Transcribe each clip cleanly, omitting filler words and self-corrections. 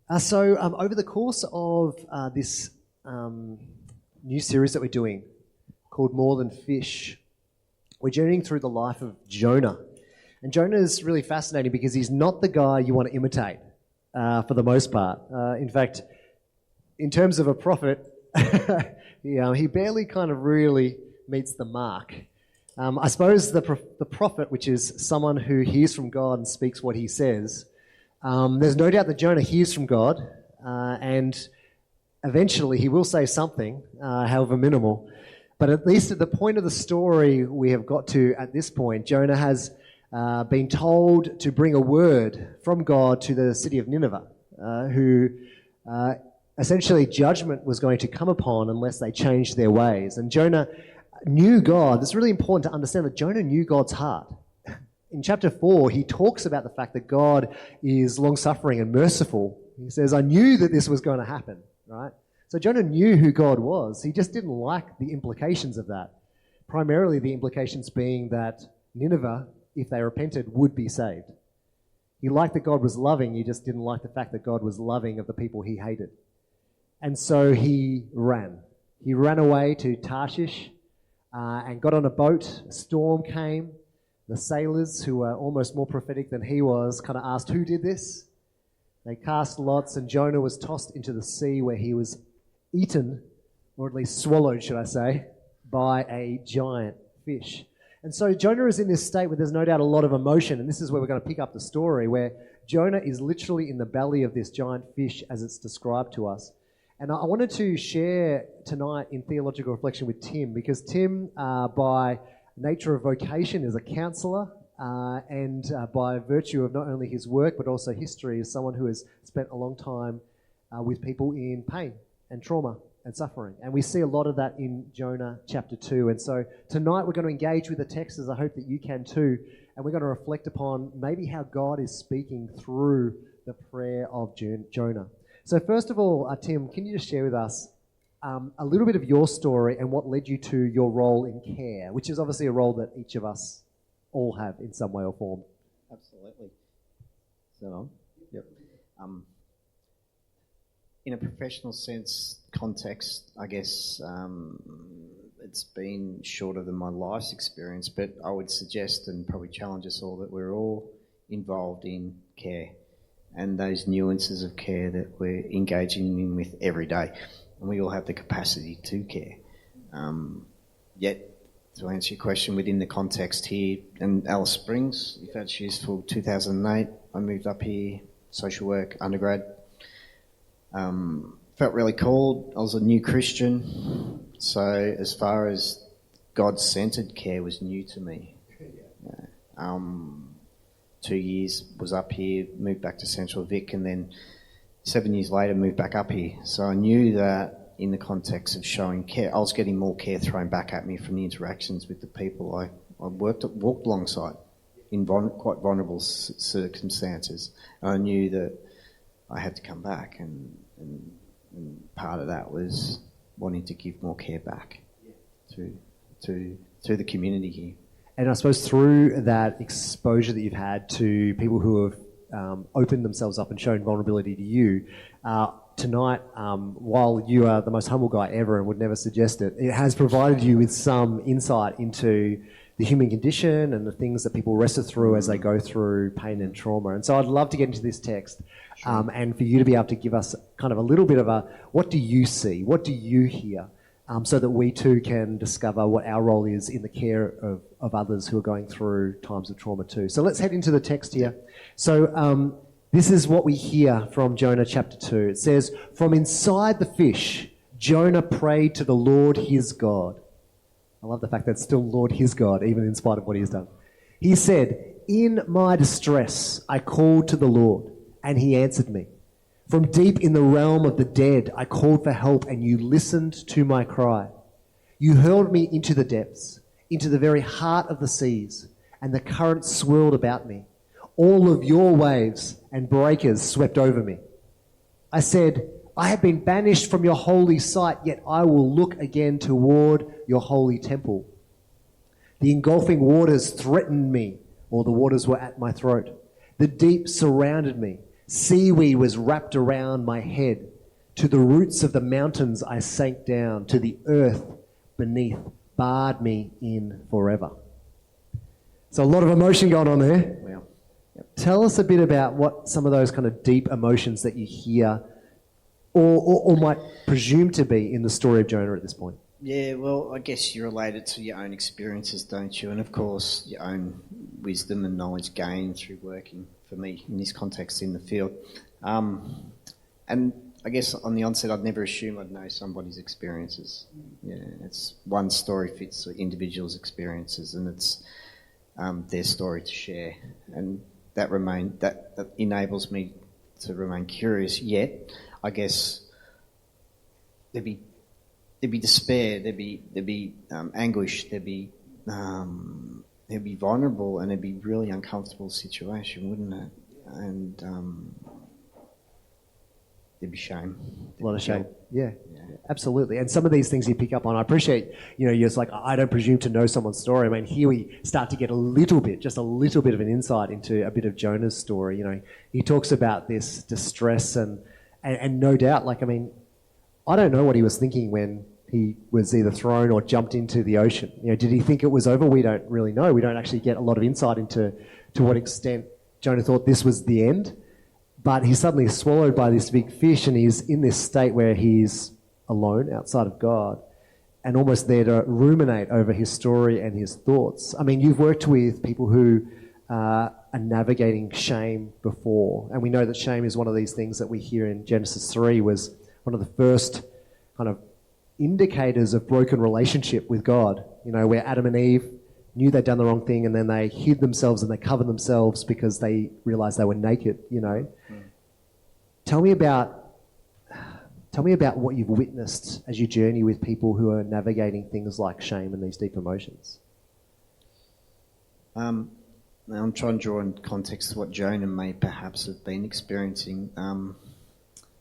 Over the course of this new series that we're doing called More Than Fish, we're journeying through the life of Jonah. And Jonah is really fascinating because he's not the guy you want to imitate for the most part. In fact, in terms of a prophet, he barely kind of really meets the mark. I suppose the prophet, which is someone who hears from God and speaks what he says, there's no doubt that Jonah hears from God, and eventually he will say something, however minimal. But at least at the point of the story we have got to at this point, Jonah has been told to bring a word from God to the city of Nineveh, who essentially judgment was going to come upon unless they changed their ways. And Jonah knew God. It's really important to understand that Jonah knew God's heart. In chapter 4, he talks about the fact that God is long-suffering and merciful. He says, I knew that this was going to happen, right? So Jonah knew who God was. He just didn't like the implications of that. Primarily the implications being that Nineveh, if they repented, would be saved. He liked that God was loving. He just didn't like the fact that God was loving of the people he hated. And so he ran. He ran away to Tarshish and got on a boat. A storm came. The sailors, who were almost more prophetic than he was, kind of asked, who did this? They cast lots, and Jonah was tossed into the sea where he was eaten, or at least swallowed, should I say, by a giant fish. And so Jonah is in this state where there's no doubt a lot of emotion, and this is where we're going to pick up the story, where Jonah is literally in the belly of this giant fish as it's described to us. And I wanted to share tonight in theological reflection with Tim, because Tim, by nature of vocation, is a counsellor, and by virtue of not only his work but also history, is someone who has spent a long time with people in pain and trauma and suffering. And we see a lot of that in Jonah chapter 2. And so tonight we're going to engage with the text, as I hope that you can too, and we're going to reflect upon maybe how God is speaking through the prayer of Jonah. So first of all, Tim, can you just share with us a little bit of your story and what led you to your role in care, which is obviously a role that each of us all have in some way or form? Absolutely. Is that on? Yep. In a professional sense, context, I guess it's been shorter than my life's experience, but I would suggest and probably challenge us all that we're all involved in care and those nuances of care that we're engaging in with every day. And we all have the capacity to care. Yet, to answer your question, within the context here, in Alice Springs, if that's useful, 2008, I moved up here, social work, undergrad. Felt really called. I was a new Christian. So as far as God-centred care was new to me. 2 years was up here, moved back to Central Vic, and then 7 years later moved back up here. So I knew that in the context of showing care, I was getting more care thrown back at me from the interactions with the people I walked alongside in quite vulnerable circumstances. And I knew that I had to come back, and part of that was wanting to give more care back to the community here. And I suppose through that exposure that you've had to people who have opened themselves up and shown vulnerability to you, tonight, while you are the most humble guy ever and would never suggest it, it has provided you with some insight into the human condition and the things that people wrestle through as they go through pain and trauma. And so I'd love to get into this text and for you to be able to give us kind of a little bit of a, what do you see? What do you hear? So that we too can discover what our role is in the care of others who are going through times of trauma too. So let's head into the text here. So this is what we hear from Jonah chapter 2. It says, from inside the fish, Jonah prayed to the Lord his God. I love the fact that it's still Lord his God, even in spite of what he has done. He said, in my distress, I called to the Lord, and he answered me. From deep in the realm of the dead, I called for help, and you listened to my cry. You hurled me into the depths, into the very heart of the seas, and the currents swirled about me. All of your waves and breakers swept over me. I said, I have been banished from your holy sight, yet I will look again toward your holy temple. The engulfing waters threatened me, or the waters were at my throat. The deep surrounded me. Seaweed was wrapped around my head. To the roots of the mountains I sank down. To the earth beneath barred me in forever. So a lot of emotion going on there. Wow. Yep. Tell us a bit about what some of those kind of deep emotions that you hear or might presume to be in the story of Jonah at this point. Yeah, well, I guess you relate it to your own experiences, don't you? And of course, your own wisdom and knowledge gained through working, for me, in this context, in the field. And I guess on the onset, I'd never assume I'd know somebody's experiences. Yeah, it's one story fits individuals' experiences, and it's their story to share. And that enables me to remain curious. Yet, I guess there'd be despair, there'd be anguish, there'd be vulnerable, and it'd be really uncomfortable situation, wouldn't it? And there'd be shame. A lot of shame. Yeah, absolutely. And some of these things you pick up on, I appreciate, you're just like, I don't presume to know someone's story. I mean, here we start to get just a little bit of an insight into a bit of Jonah's story. He talks about this distress and no doubt, I don't know what he was thinking when he was either thrown or jumped into the ocean. Did he think it was over? We don't really know. We don't actually get a lot of insight into to what extent Jonah thought this was the end. But he's suddenly swallowed by this big fish, and he's in this state where he's alone outside of God and almost there to ruminate over his story and his thoughts. I mean, you've worked with people who are navigating shame before, and we know that shame is one of these things that we hear in Genesis 3 was one of the first kind of indicators of broken relationship with God, where Adam and Eve knew they'd done the wrong thing and then they hid themselves and they covered themselves because they realised they were naked, Tell me about what you've witnessed as you journey with people who are navigating things like shame and these deep emotions. Now I'm trying to draw in context to what Jonah may perhaps have been experiencing.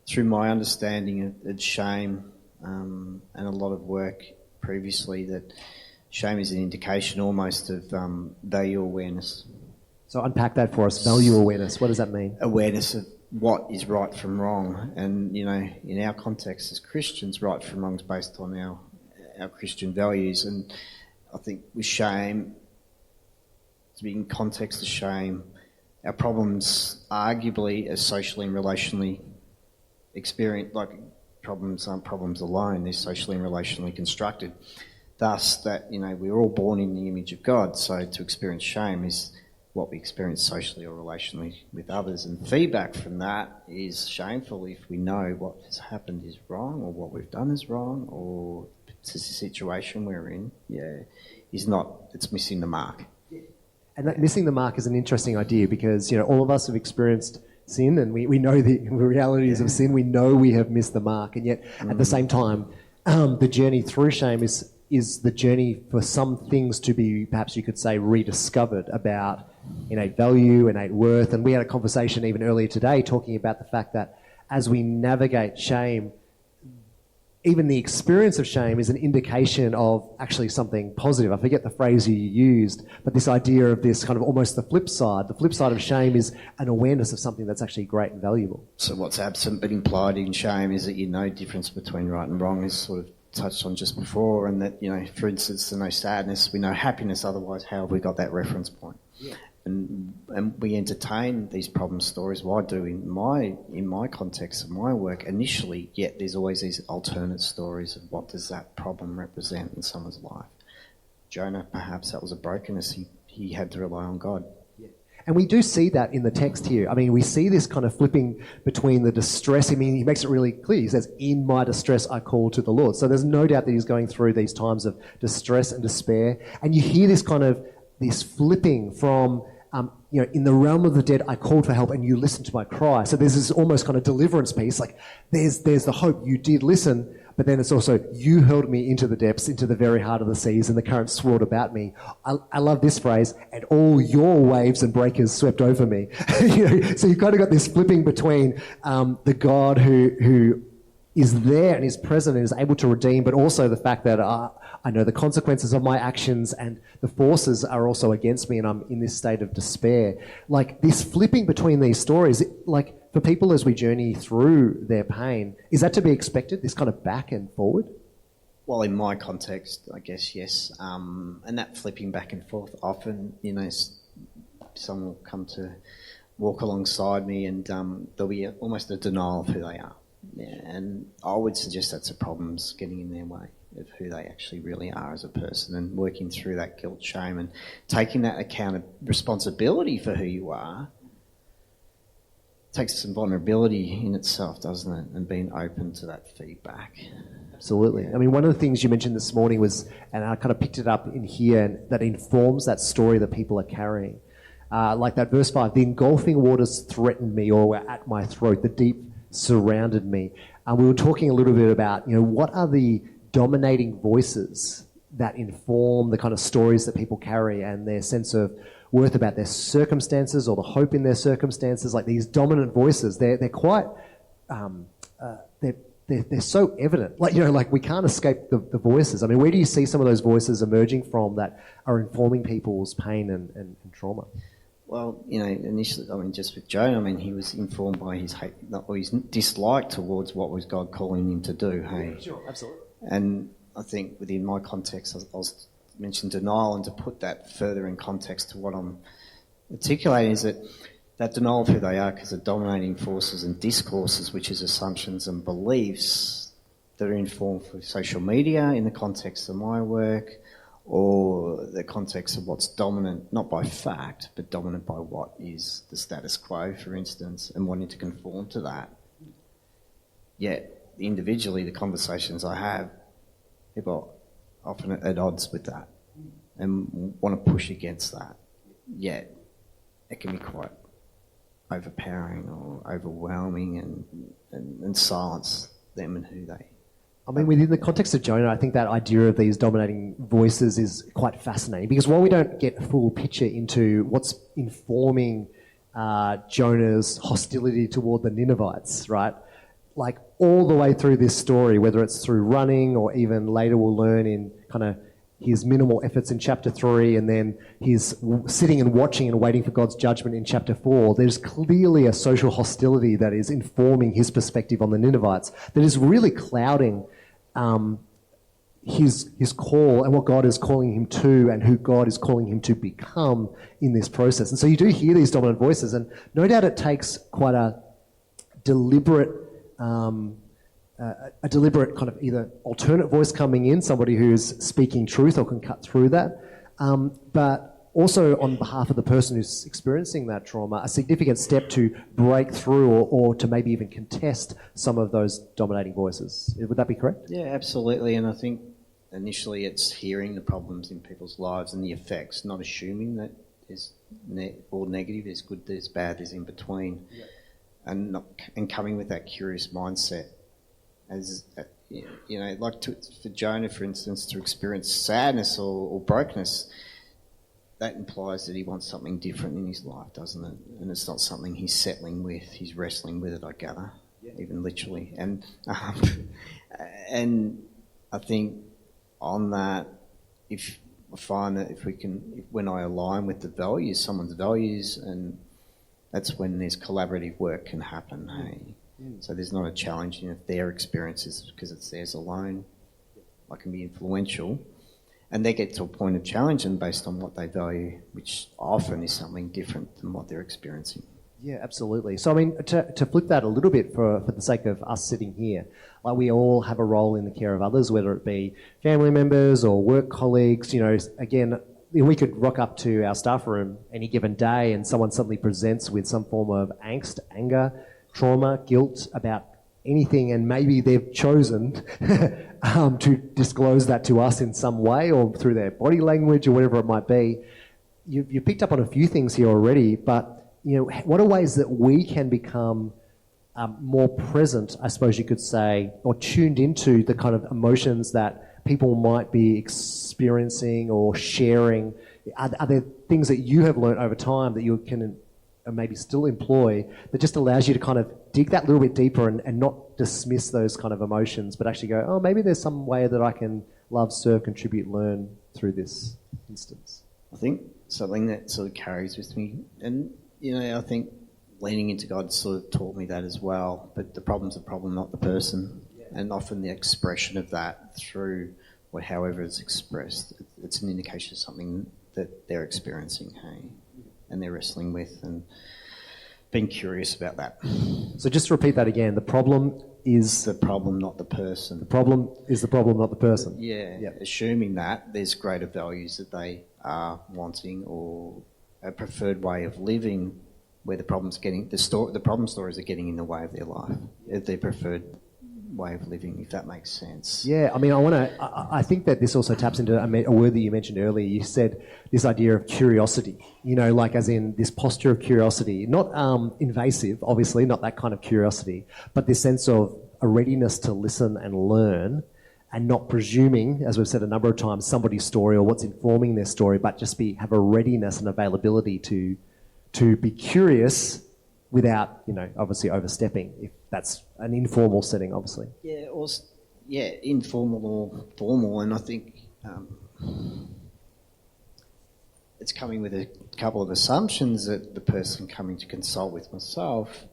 Through my understanding of shame and a lot of work previously, that shame is an indication almost of value awareness. So unpack that for us. Value awareness. What does that mean? Awareness of what is right from wrong. And, in our context as Christians, right from wrong is based on our Christian values. And I think with shame, to be in context of shame, our problems arguably are socially and relationally experienced, like problems aren't problems alone, they're socially and relationally constructed. Thus, that, we're all born in the image of God, so to experience shame is what we experience socially or relationally with others. And feedback from that is shameful if we know what has happened is wrong or what we've done is wrong or the situation we're in, it's missing the mark. And that missing the mark is an interesting idea because, all of us have experienced sin and we know the realities of sin. We know we have missed the mark. And yet, at the same time, the journey through shame is the journey for some things to be, perhaps you could say, rediscovered about innate value, innate worth. And we had a conversation even earlier today talking about the fact that as we navigate shame, even the experience of shame is an indication of actually something positive. I forget the phrase you used, but this idea of this kind of almost the flip side. The flip side of shame is an awareness of something that's actually great and valuable. So what's absent but implied in shame is that you know difference between right and wrong is sort of touched on just before, and that, for instance, to know sadness, we know happiness, otherwise how have we got that reference point? Yeah. And we entertain these problem stories. Well, I do in my context of my work initially, yet there's always these alternate stories of what does that problem represent in someone's life. Jonah, perhaps that was a brokenness. He had to rely on God. Yeah. And we do see that in the text here. I mean, we see this kind of flipping between the distress. I mean, he makes it really clear. He says, in my distress I call to the Lord. So there's no doubt that he's going through these times of distress and despair. And you hear this kind of, this flipping from, in the realm of the dead, I called for help and you listened to my cry. So there's this almost kind of deliverance piece. Like there's the hope. You did listen, but then it's also you hurled me into the depths, into the very heart of the seas, and the currents swirled about me. I love this phrase, and all your waves and breakers swept over me. So you've kind of got this flipping between the God who is there and is present and is able to redeem, but also the fact that I know the consequences of my actions and the forces are also against me and I'm in this state of despair. Like this flipping between these stories, like for people as we journey through their pain, is that to be expected, this kind of back and forward? Well, in my context, I guess, yes. And that flipping back and forth, often, someone will come to walk alongside me and there'll be almost a denial of who they are. Yeah, and I would suggest that's a problem's getting in their way of who they actually really are as a person, and working through that guilt, shame, and taking that responsibility for who you are takes some vulnerability in itself, doesn't it? And being open to that feedback. Absolutely. I mean, one of the things you mentioned this morning was, and I kind of picked it up in here, and that informs that story that people are carrying. Like that verse 5, the engulfing waters threatened me or were at my throat, the deep surrounded me. We were talking a little bit about, what are the dominating voices that inform the kind of stories that people carry and their sense of worth about their circumstances or the hope in their circumstances. Like these dominant voices, they're quite, they're so evident. Like we can't escape the voices. I mean, where do you see some of those voices emerging from that are informing people's pain and trauma? Well, initially, just with Jonah, he was informed by his hate, or his dislike towards what was God calling him to do, hey? Yeah, sure, absolutely. And I think within my context, I'll mention denial, and to put that further in context to what I'm articulating is that denial of who they are, because the dominating forces and discourses, which is assumptions and beliefs that are informed through social media in the context of my work, or the context of what's dominant, not by fact, but dominant by what is the status quo, for instance, and wanting to conform to that. Yet, individually, the conversations I have, people are often at odds with that and want to push against that. Yet, it can be quite overpowering or overwhelming and silence them and who they. I mean, within the context of Jonah, I think that idea of these dominating voices is quite fascinating, because while we don't get a full picture into what's informing Jonah's hostility toward the Ninevites, right? Like all the way through this story, whether it's through running or even later we'll learn in kind of his minimal efforts in chapter 3, and then his sitting and watching and waiting for God's judgment in chapter 4, there's clearly a social hostility that is informing his perspective on the Ninevites that is really clouding his call and what God is calling him to and who God is calling him to become in this process. And so you do hear these dominant voices, and no doubt it takes quite a deliberate kind of either alternate voice coming in, somebody who's speaking truth or can cut through that, but also on behalf of the person who's experiencing that trauma, a significant step to break through or to maybe even contest some of those dominating voices. Would that be correct? Yeah, absolutely. And I think initially it's hearing the problems in people's lives and the effects, not assuming that there's all negative, there's good, there's bad, there's in between. Yeah. And coming with that curious mindset, as for Jonah, for instance, to experience sadness or brokenness, that implies that he wants something different in his life, doesn't it? And it's not something he's settling with; he's wrestling with it, I gather, even literally. And I think on that, if I find that when I align with the values, someone's values, and that's when there's collaborative work can happen, hey? So there's not a challenge in their experiences because it's theirs alone. I can be influential. And they get to a point of challenge and based on what they value, which often is something different than what they're experiencing. Yeah, absolutely. So, I mean, to flip that a little bit for the sake of us sitting here, like we all have a role in the care of others, whether it be family members or work colleagues. Again, we could rock up to our staff room any given day and someone suddenly presents with some form of angst, anger, trauma, guilt about anything, and maybe they've chosen to disclose that to us in some way or through their body language or whatever it might be. You picked up on a few things here already, but what are ways that we can become more present, I suppose you could say, or tuned into the kind of emotions that people might be experiencing or sharing? Are there things that you have learned over time that you can maybe still employ that just allows you to kind of dig that little bit deeper and not dismiss those kind of emotions, but actually go, oh, maybe there's some way that I can love, serve, contribute, learn through this instance? I think something that sort of carries with me, and I think leaning into God sort of taught me that as well. But the problem's the problem, not the person. And often the expression of that through however it's expressed, it's an indication of something that they're experiencing, hey, and they're wrestling with, and being curious about that. So just to repeat that again, the problem is... The problem, not the person. The problem is the problem, not the person. Yeah, yep. Assuming that there's greater values that they are wanting, or a preferred way of living where the problem's getting... The problem stories are getting in the way of their life, their preferred way of living, if that makes sense. Yeah, I mean, I think that this also taps into a word that you mentioned earlier. You said this idea of curiosity, like as in this posture of curiosity, not invasive, obviously, not that kind of curiosity, but this sense of a readiness to listen and learn, and not presuming, as we've said a number of times, somebody's story or what's informing their story, but just have a readiness and availability to be curious without, obviously overstepping, if that's an informal setting, obviously. Yeah, informal or formal, and I think it's coming with a couple of assumptions that the person coming to consult with myself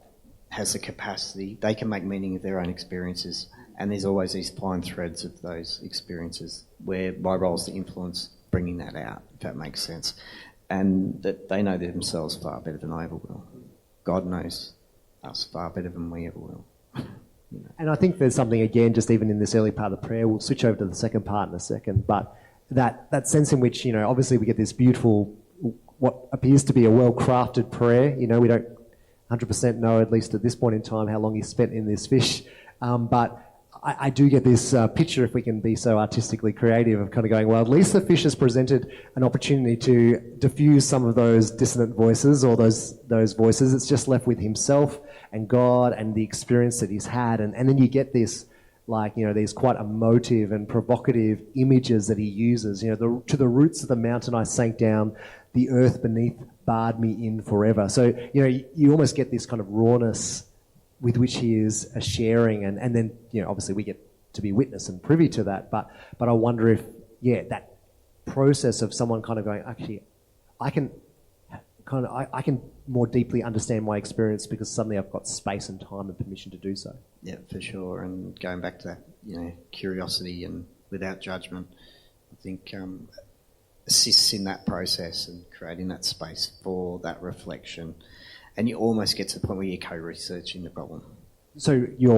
has the capacity, they can make meaning of their own experiences, and there's always these fine threads of those experiences where my role is to influence bringing that out, if that makes sense, and that they know themselves far better than I ever will. God knows us far better than we ever will. And I think there's something, again, just even in this early part of the prayer, we'll switch over to the second part in a second, but that sense in which, obviously we get this beautiful, what appears to be a well-crafted prayer. We don't 100% know, at least at this point in time, how long he spent in this fish, but I do get this picture, if we can be so artistically creative, of kind of going, well, at least the fish has presented an opportunity to diffuse some of those dissonant voices or those voices. It's just left with himself and God and the experience that he's had. And then you get this, these quite emotive and provocative images that he uses. To the roots of the mountain I sank down, the earth beneath barred me in forever. So, you almost get this kind of rawness with which he is sharing, and then obviously we get to be witness and privy to that. But I wonder if that process of someone kind of going, actually, I can more deeply understand my experience because suddenly I've got space and time and permission to do so. Yeah, for sure. And going back to that, curiosity and without judgment, I think assists in that process and creating that space for that reflection. And you almost get to the point where you're co-researching the problem. So you're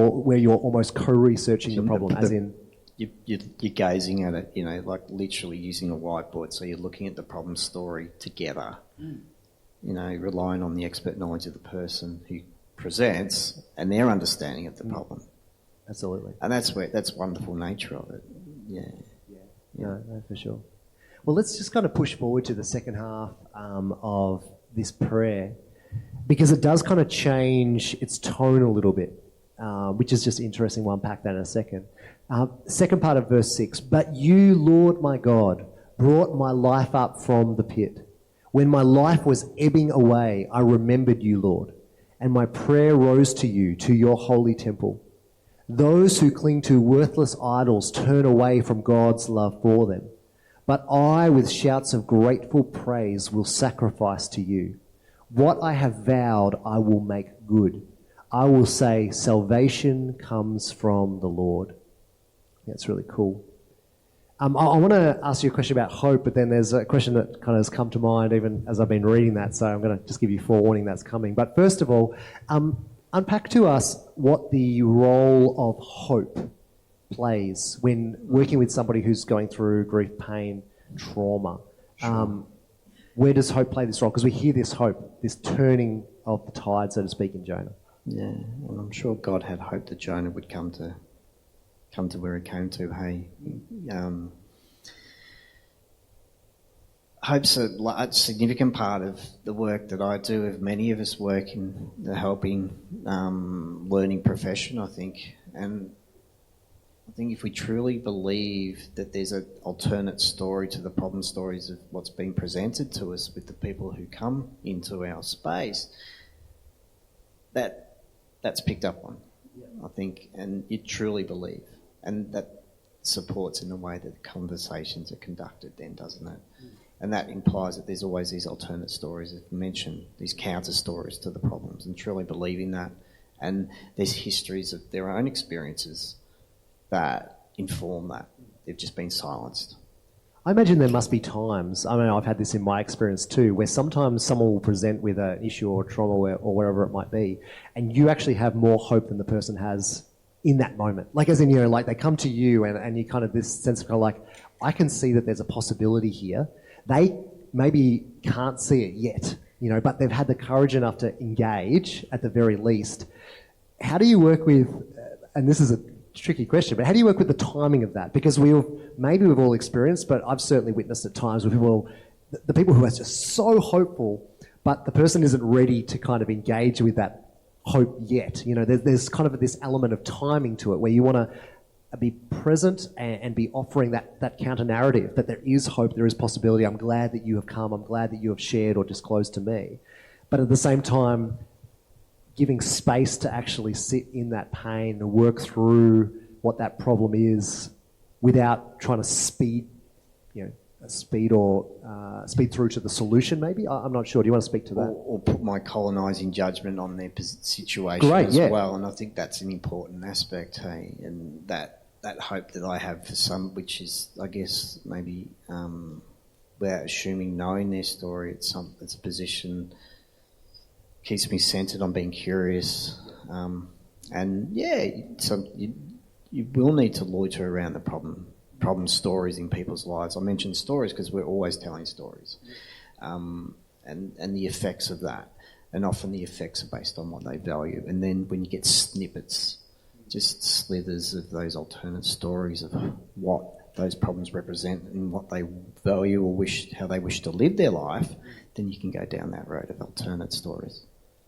almost co-researching the problem, as in... You're gazing at it, like literally using a whiteboard. So you're looking at the problem story together, relying on the expert knowledge of the person who presents and their understanding of the problem. Absolutely. And that's wonderful nature of it. Yeah. No, for sure. Well, let's just kind of push forward to the second half of this prayer, because it does kind of change its tone a little bit, which is just interesting. We'll unpack that in a second. Second part of verse 6, but you, Lord my God, brought my life up from the pit. When my life was ebbing away, I remembered you, Lord, and my prayer rose to you, to your holy temple. Those who cling to worthless idols turn away from God's love for them. But I, with shouts of grateful praise, will sacrifice to you. What I have vowed, I will make good. I will say, salvation comes from the Lord. That's really cool. I want to ask you a question about hope, but then there's a question that kind of has come to mind even as I've been reading that, so I'm going to just give you forewarning that's coming. But first of all, unpack to us what the role of hope plays when working with somebody who's going through grief, pain, trauma. Sure. Where does hope play this role? Because we hear this hope, this turning of the tide, so to speak, in Jonah. Yeah, and I'm sure God had hoped that Jonah would come to where he came to. Hey, hope's a significant part of the work that I do, of many of us work in the helping, learning profession, I think. And I think if we truly believe that there's an alternate story to the problem stories of what's being presented to us with the people who come into our space, that's picked up on, I think, and you truly believe. And that supports in the way that conversations are conducted then, doesn't it? And that implies that there's always these alternate stories, as mentioned, these counter stories to the problems, and truly believing that. And there's histories of their own experiences that inform that. They've just been silenced. I imagine there must be times, I mean, I've had this in my experience too, where sometimes someone will present with an issue or trauma or wherever it might be, and you actually have more hope than the person has in that moment. Like, as in, you know, like they come to you and you kind of this sense of kind of like, I can see that there's a possibility here. They maybe can't see it yet, you know, but they've had the courage enough to engage at the very least. How do you work with, and this is a tricky question, but how do you work with the timing of that? Because we've all experienced, but I've certainly witnessed at times where the people who are just so hopeful, but the person isn't ready to kind of engage with that hope yet. You know, there's kind of this element of timing to it where you want to be present and be offering that counter narrative that there is hope, there is possibility. I'm glad that you have come. I'm glad that you have shared or disclosed to me. But at the same time, giving space to actually sit in that pain and work through what that problem is without trying to speed through to the solution, maybe? I'm not sure. Do you want to speak to that? Or put my colonising judgment on their situation as well. And I think that's an important aspect, hey, and that hope that I have for some, which is, I guess, maybe without assuming knowing their story, it's a position keeps me centred on being curious. And yeah, you will need to loiter around the problem stories in people's lives. I mentioned stories because we're always telling stories, and the effects of that. And often the effects are based on what they value. And then when you get snippets, just slithers of those alternate stories of what those problems represent and what they value or how they wish to live their life, then you can go down that road of alternate stories.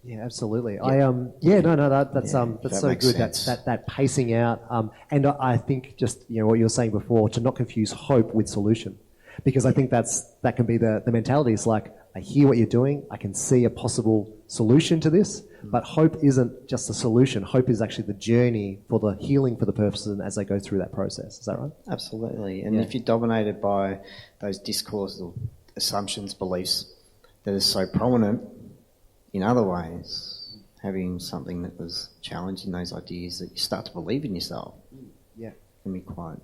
Yeah, absolutely. Yeah. That's so good. That pacing out, and I think just, you know, what you were saying before, to not confuse hope with solution, because I think that can be the mentality. It's like, I hear what you're doing, I can see a possible solution to this, but hope isn't just a solution. Hope is actually the journey for the healing for the person as they go through that process. Is that right? Absolutely. And if you're dominated by those discourses or assumptions, beliefs that are so prominent in other ways, having something that was challenging those ideas that you start to believe in yourself, can be quite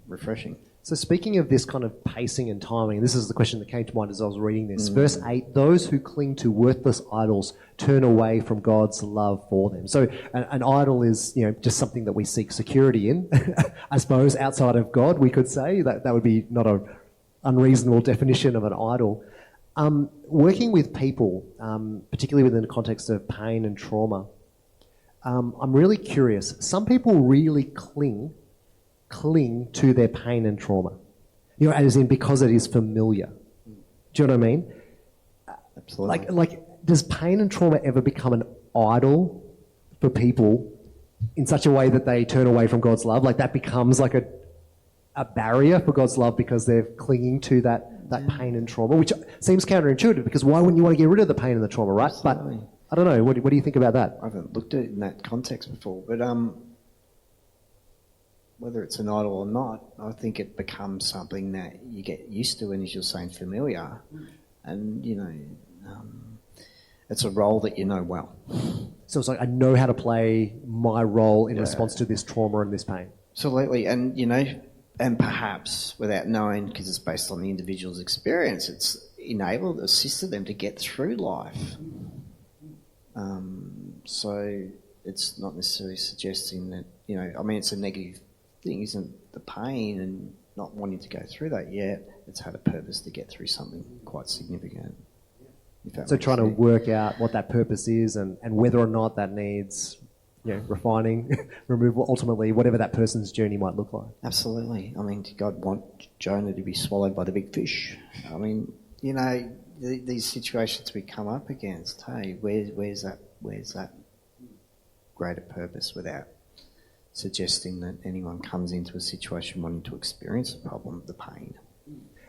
refreshing. So speaking of this kind of pacing and timing, this is the question that came to mind as I was reading this. Verse 8, those who cling to worthless idols turn away from God's love for them. So an idol is, you know, just something that we seek security in, I suppose, outside of God, we could say. That would be not an unreasonable definition of an idol. Working with people, particularly within the context of pain and trauma, I'm really curious. Some people really cling to their pain and trauma, you know, as in because it is familiar. Do you know what I mean? Absolutely. Like, does pain and trauma ever become an idol for people in such a way that they turn away from God's love? Like that becomes like a barrier for God's love because they're clinging to that pain and trauma, which seems counterintuitive, because why wouldn't you want to get rid of the pain and the trauma, right? Absolutely. But I don't know. What do you think about that? I haven't looked at it in that context before, but whether it's an idol or not, I think it becomes something that you get used to, and as you're saying, familiar, and you know, it's a role that you know well. So it's like, I know how to play my role in response to this trauma and this pain. Absolutely, and you know, and perhaps without knowing, because it's based on the individual's experience, it's enabled, assisted them to get through life. So it's not necessarily suggesting that, you know, I mean, it's a negative thing, isn't the pain and not wanting to go through that yet. It's had a purpose to get through something quite significant. So trying to work out what that purpose is and whether or not that needs, you know, refining, removal, ultimately, whatever that person's journey might look like. Absolutely. I mean, did God want Jonah to be swallowed by the big fish? I mean, you know, these situations we come up against, hey, where's that greater purpose, without suggesting that anyone comes into a situation wanting to experience the problem, the pain.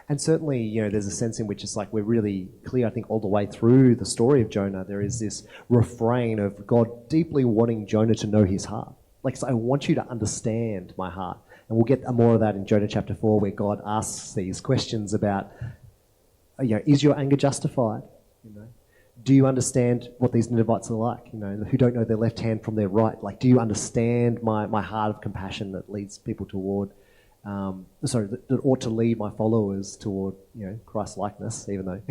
And certainly, you know, there's a sense in which it's like we're really clear, I think, all the way through the story of Jonah, there is this refrain of God deeply wanting Jonah to know his heart. Like, so I want you to understand my heart. And we'll get more of that in Jonah chapter 4, where God asks these questions about is your anger justified? Do you understand what these Ninevites are like? Who don't know their left hand from their right. Like, do you understand my heart of compassion that leads people toward, that ought to lead my followers toward, Christ-likeness, even though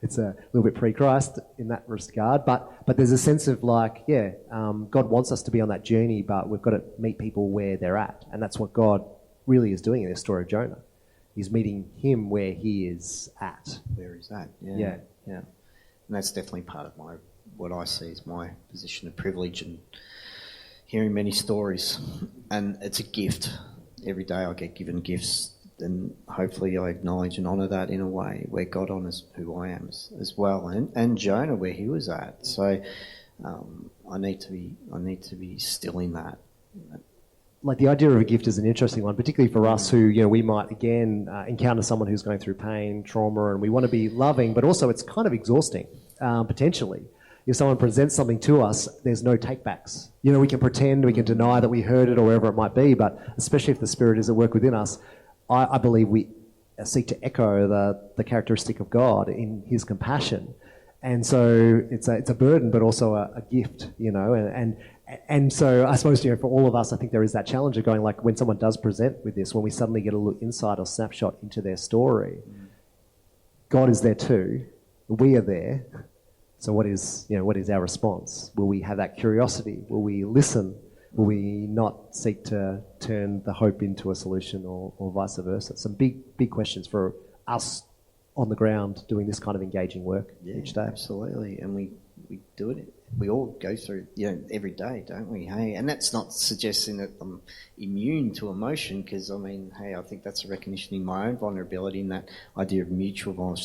it's a little bit pre-Christ in that regard. But there's a sense of God wants us to be on that journey, but we've got to meet people where they're at. And that's what God really is doing in this story of Jonah. He's meeting him where he is at. Where he's at, yeah. And that's definitely part of what I see as my position of privilege and hearing many stories. And it's a gift. Every day I get given gifts, and hopefully I acknowledge and honour that in a way where God honours who I am as well, and Jonah where he was at. So I need to be still in that. Like, the idea of a gift is an interesting one, particularly for us who, we might, again, encounter someone who's going through pain, trauma, and we want to be loving, but also it's kind of exhausting, potentially. If someone presents something to us, there's no takebacks. We can pretend, we can deny that we heard it or wherever it might be, but especially if the Spirit is at work within us, I believe we seek to echo the characteristic of God in his compassion. And so it's a burden, but also a gift, and so I suppose, for all of us, I think there is that challenge of going, like, when someone does present with this, when we suddenly get a little insight or snapshot into their story, God is there too. We are there. So what is our response? Will we have that curiosity? Will we listen? Will we not seek to turn the hope into a solution or vice versa? Some big questions for us on the ground doing this kind of engaging work each day. Absolutely. And we do it. We all go through, every day, don't we? Hey, and that's not suggesting that I'm immune to emotion, because I think that's a recognition in my own vulnerability, and that idea of mutual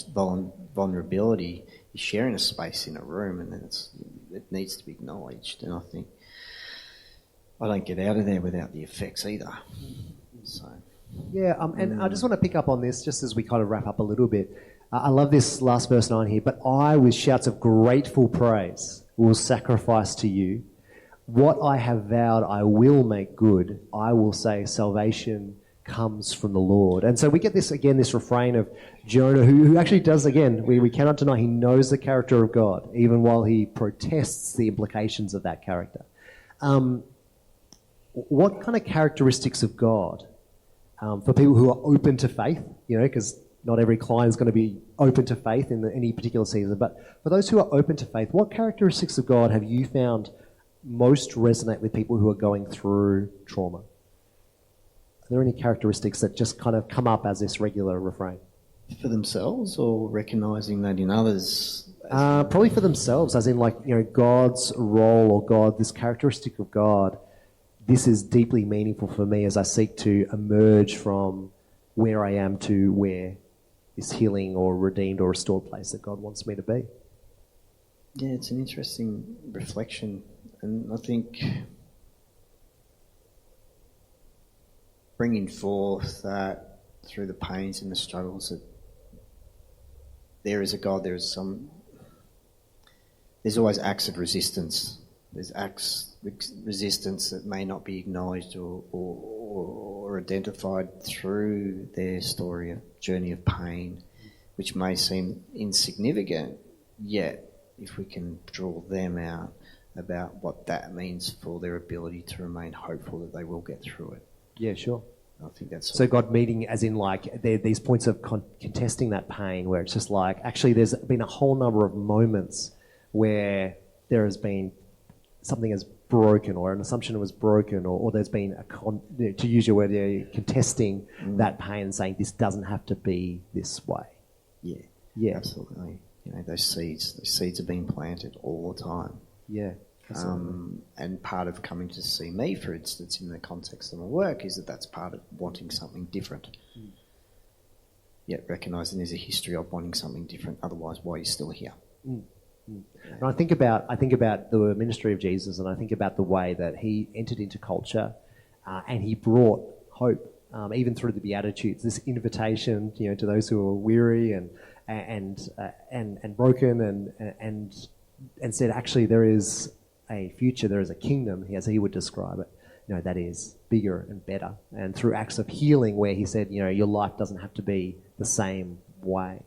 vulnerability is sharing a space in a room, and it needs to be acknowledged. And I think I don't get out of there without the effects either. So. Yeah, and I just want to pick up on this just as we kind of wrap up a little bit. I love this last verse 9 here. But I, with shouts of grateful praise, will sacrifice to you. What I have vowed I will make good. I will say salvation comes from the Lord. And so we get this refrain of Jonah, who actually does, we cannot deny he knows the character of God, even while he protests the implications of that character. What kind of characteristics of God, for people who are open to faith, because not every client is going to be open to faith in any particular season, but for those who are open to faith, what characteristics of God have you found most resonate with people who are going through trauma? Are there any characteristics that just kind of come up as this regular refrain? For themselves, or recognising that in others? Probably for themselves, as in God's role, or this characteristic of God. This is deeply meaningful for me as I seek to emerge from where I am to where this healing or redeemed or restored place that God wants me to be. Yeah, it's an interesting reflection, and I think bringing forth that through the pains and the struggles that there is a God, there's always acts of resistance. There's acts of resistance that may not be acknowledged or identified through their story, a journey of pain, which may seem insignificant, yet if we can draw them out about what that means for their ability to remain hopeful that they will get through it. Yeah, sure. I think that's... So God meeting as in these points of contesting that pain where it's just actually there's been a whole number of moments where there has been something has broken, or an assumption was broken, or there's been to use your word, contesting that pain and saying this doesn't have to be this way. Yeah, absolutely. Those seeds are being planted all the time. Yeah. And part of coming to see me, for instance, in the context of my work, is that's part of wanting something different. Yet recognising there's a history of wanting something different. Otherwise, why are you still here? And I think about the ministry of Jesus, and I think about the way that he entered into culture, and he brought hope, even through the Beatitudes. This invitation, to those who are weary and broken, and said, actually, there is a future, there is a kingdom, as he would describe it, that is bigger and better. And through acts of healing, where he said, your life doesn't have to be the same way.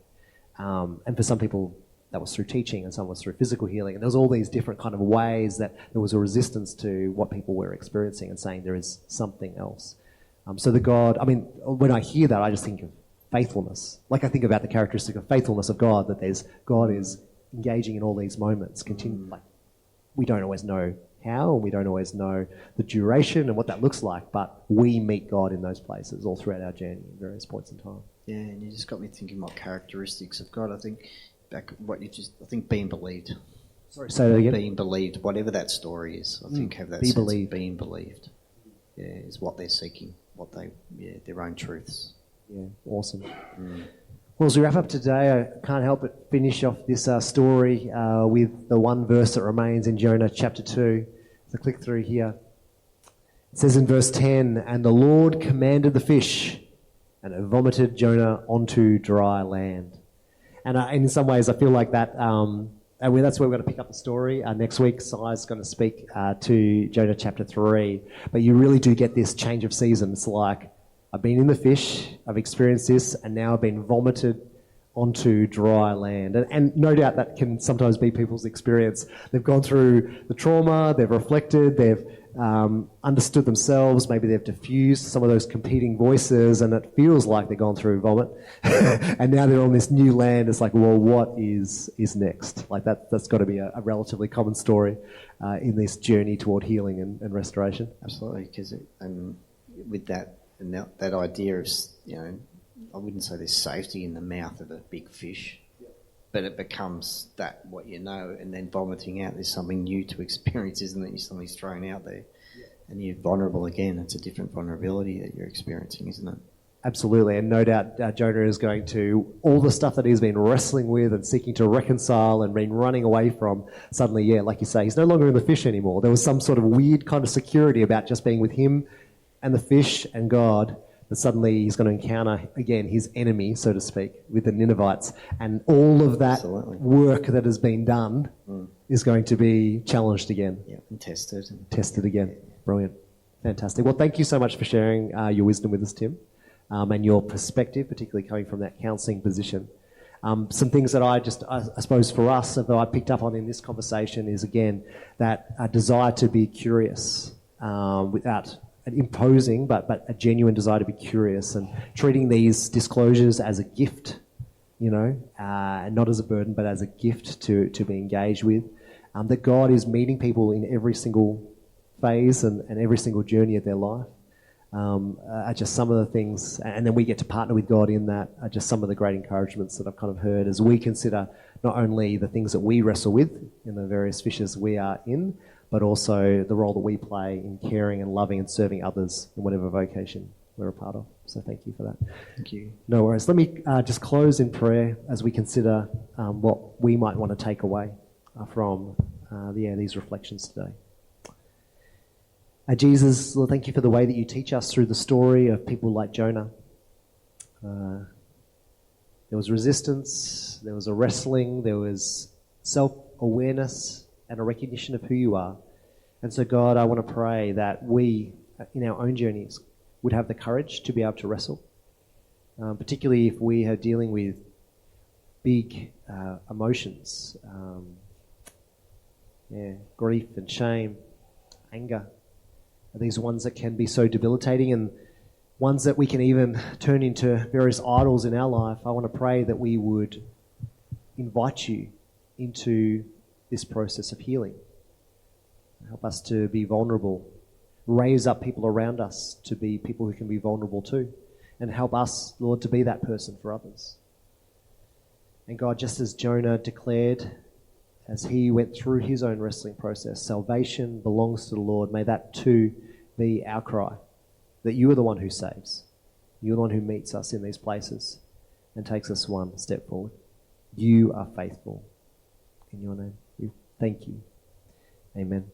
And for some people, that was through teaching, and some was through physical healing. And there was all these different kind of ways that there was a resistance to what people were experiencing and saying there is something else. So the God, I mean, when I hear that, I just think of faithfulness. Like I think about the characteristic of faithfulness of God, that God is engaging in all these moments. Like we don't always know how, and we don't always know the duration and what that looks like, but we meet God in those places all throughout our journey at various points in time. Yeah, and you just got me thinking what characteristics of God. I think being believed. Sorry, say that again. Being believed, whatever that story is, I think have that be sense believed. of being believed. Yeah, is what they're seeking, their own truths. Yeah, awesome. Well, as we wrap up today, I can't help but finish off this story with the one verse that remains in Jonah chapter 2. So click through here. It says in verse 10, "And the Lord commanded the fish, and it vomited Jonah onto dry land." And in some ways, I feel like that, that's where we're going to pick up the story. Next week, Sai's going to speak to Jonah chapter 3. But you really do get this change of season. It's like, I've been in the fish, I've experienced this, and now I've been vomited onto dry land. And no doubt that can sometimes be people's experience. They've gone through the trauma, they've reflected, they've understood themselves, maybe they've diffused some of those competing voices, and it feels like they've gone through vomit. And now they're on this new land. It's like, well, what is next? Like that's got to be a relatively common story in this journey toward healing and restoration. Absolutely, because with that idea of, I wouldn't say there's safety in the mouth of a big fish, but it becomes what you know, and then vomiting out, there's something new to experience, isn't it? Something's thrown out there, and you're vulnerable again. It's a different vulnerability that you're experiencing, isn't it? Absolutely, and no doubt Jonah is going to, all the stuff that he's been wrestling with and seeking to reconcile and been running away from, suddenly, like you say, he's no longer in the fish anymore. There was some sort of weird kind of security about just being with him and the fish and God, but suddenly he's going to encounter, again, his enemy, so to speak, with the Ninevites. And all of that work that has been done is going to be challenged again. Yeah, and tested. Tested again. Brilliant. Fantastic. Well, thank you so much for sharing your wisdom with us, Tim, and your perspective, particularly coming from that counselling position. Some things that I suppose for us, that I picked up on in this conversation is, again, that desire to be curious without an imposing, but a genuine desire to be curious, and treating these disclosures as a gift, and not as a burden, but as a gift to be engaged with. That God is meeting people in every single phase and every single journey of their life. Are just some of the things, and then we get to partner with God in that, are just some of the great encouragements that I've kind of heard as we consider not only the things that we wrestle with in the various fishes we are in, but also the role that we play in caring and loving and serving others in whatever vocation we're a part of. So thank you for that. Thank you. No worries. Let me just close in prayer as we consider what we might want to take away from these reflections today. Jesus, Lord, thank you for the way that you teach us through the story of people like Jonah. There was resistance, there was a wrestling, there was self-awareness and a recognition of who you are. And so, God, I want to pray that we, in our own journeys, would have the courage to be able to wrestle, particularly if we are dealing with big emotions, grief and shame, anger. Are these ones that can be so debilitating, and ones that we can even turn into various idols in our life? I want to pray that we would invite you into this process of healing. Help us to be vulnerable. Raise up people around us to be people who can be vulnerable too. And help us, Lord, to be that person for others. And God, just as Jonah declared as he went through his own wrestling process, salvation belongs to the Lord. May that too be our cry, that you are the one who saves. You're the one who meets us in these places and takes us one step forward. You are faithful. In your name, we thank you. Amen.